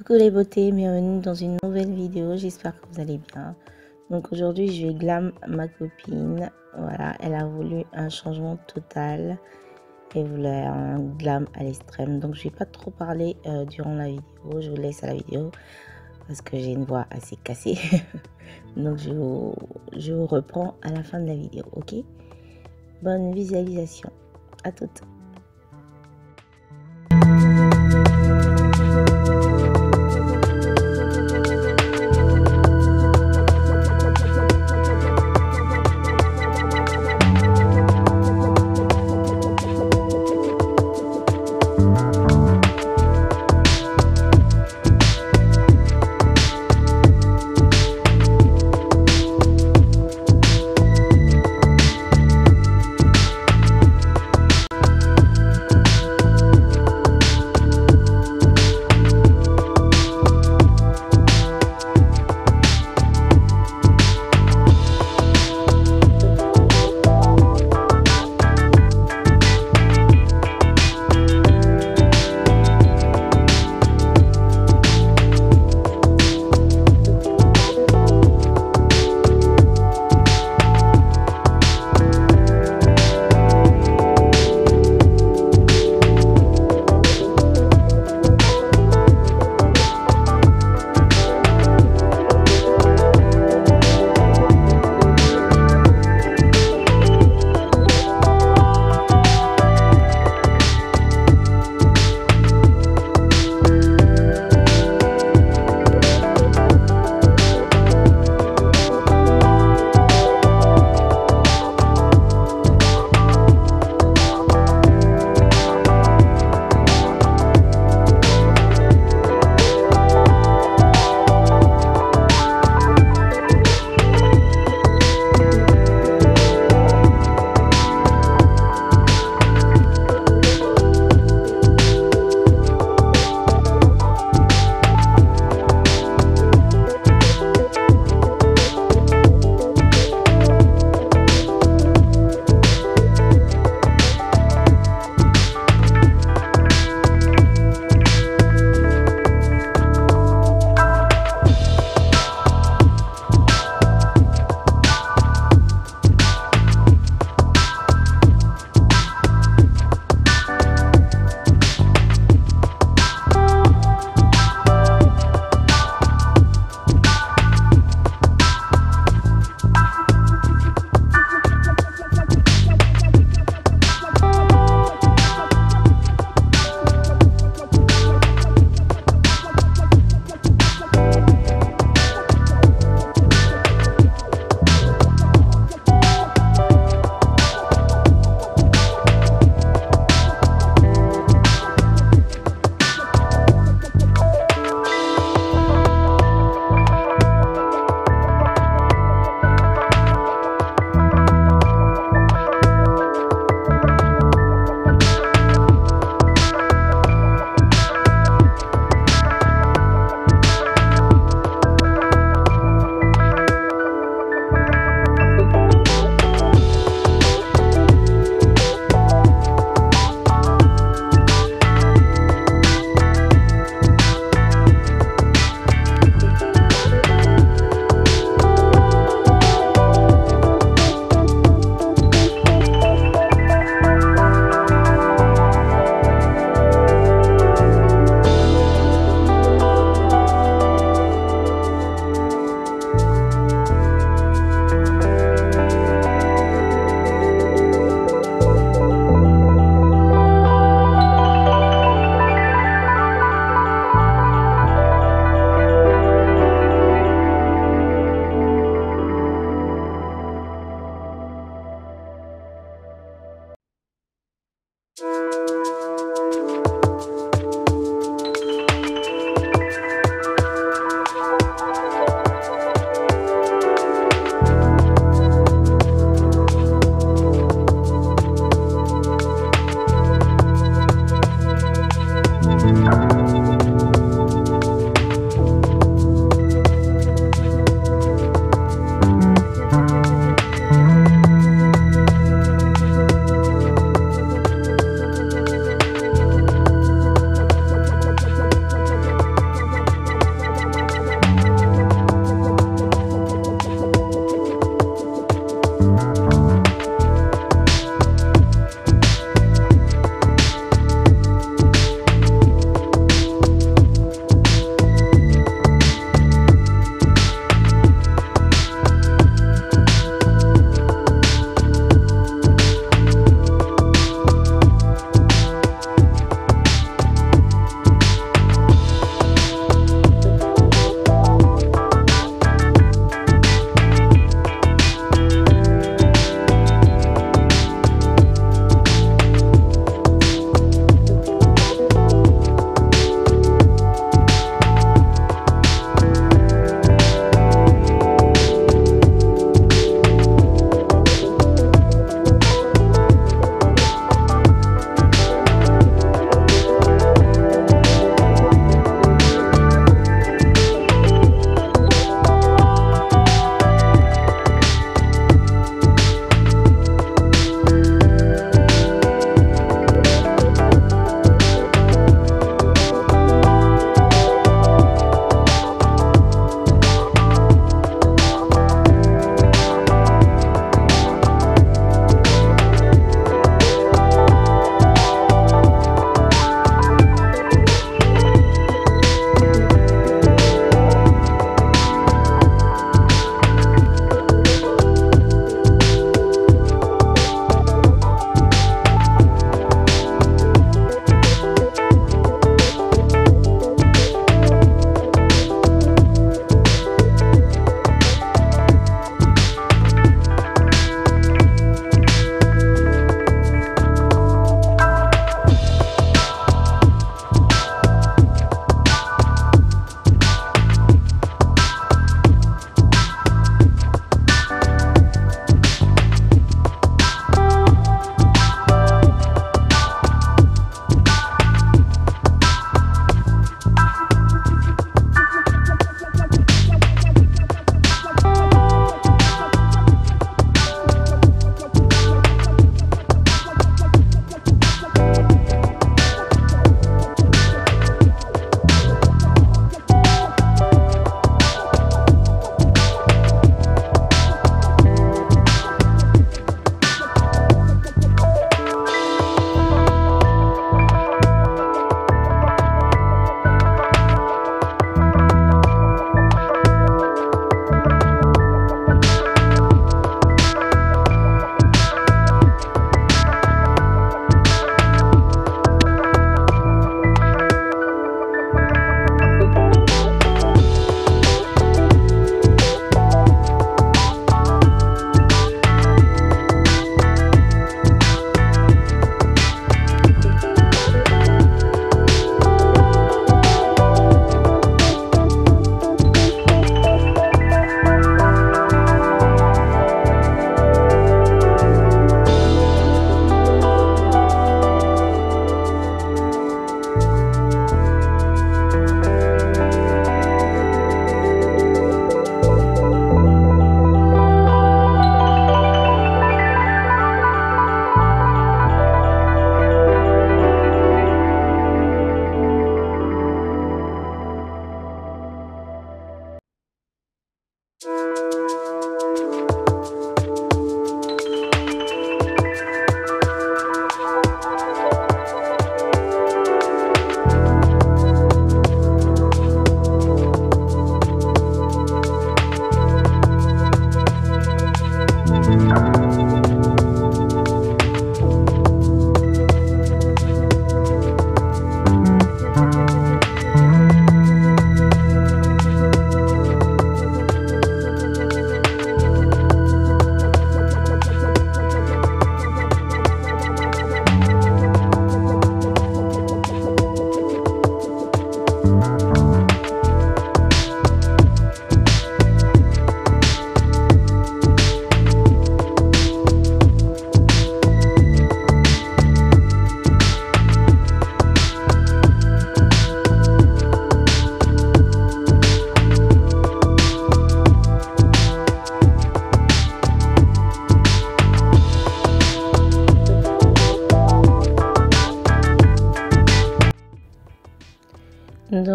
Coucou les beautés, bienvenue dans une nouvelle vidéo, j'espère que vous allez bien. Donc aujourd'hui je vais glam ma copine, voilà, elle a voulu un changement total, elle voulait un glam à l'extrême, donc je vais pas trop parler durant la vidéo, je vous laisse à la vidéo parce que j'ai une voix assez cassée. Donc je vous reprends à la fin de la vidéo, ok? Bonne visualisation, à toutes.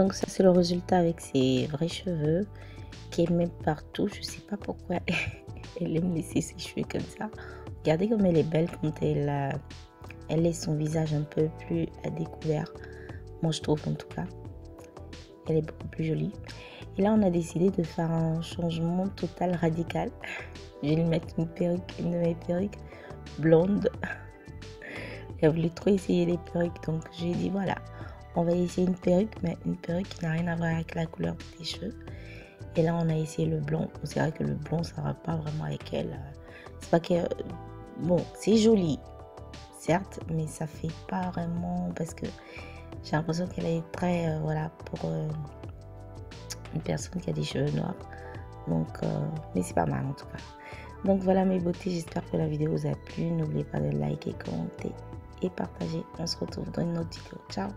Donc ça c'est le résultat avec ses vrais cheveux qui est même partout. Je sais pas pourquoi elle aime laisser ses cheveux comme ça. Regardez comme elle est belle quand elle laisse son visage un peu plus à découvert. Moi je trouve en tout cas. Elle est beaucoup plus jolie. Et là on a décidé de faire un changement total radical. Je vais lui mettre une perruque, une de mes perruques blonde. Elle voulait trop essayer les perruques, donc j'ai dit voilà, on va essayer une perruque, mais une perruque qui n'a rien à voir avec la couleur de tes cheveux. Et là on a essayé le blond. C'est vrai que le blond ça va pas vraiment avec elle. C'est pas que bon, c'est joli certes, mais ça fait pas vraiment, parce que j'ai l'impression qu'elle est très voilà, pour une personne qui a des cheveux noirs. Donc mais c'est pas mal en tout cas. Donc voilà mes beautés, j'espère que la vidéo vous a plu. N'oubliez pas de liker, commenter et partager. On se retrouve dans une autre vidéo. Ciao.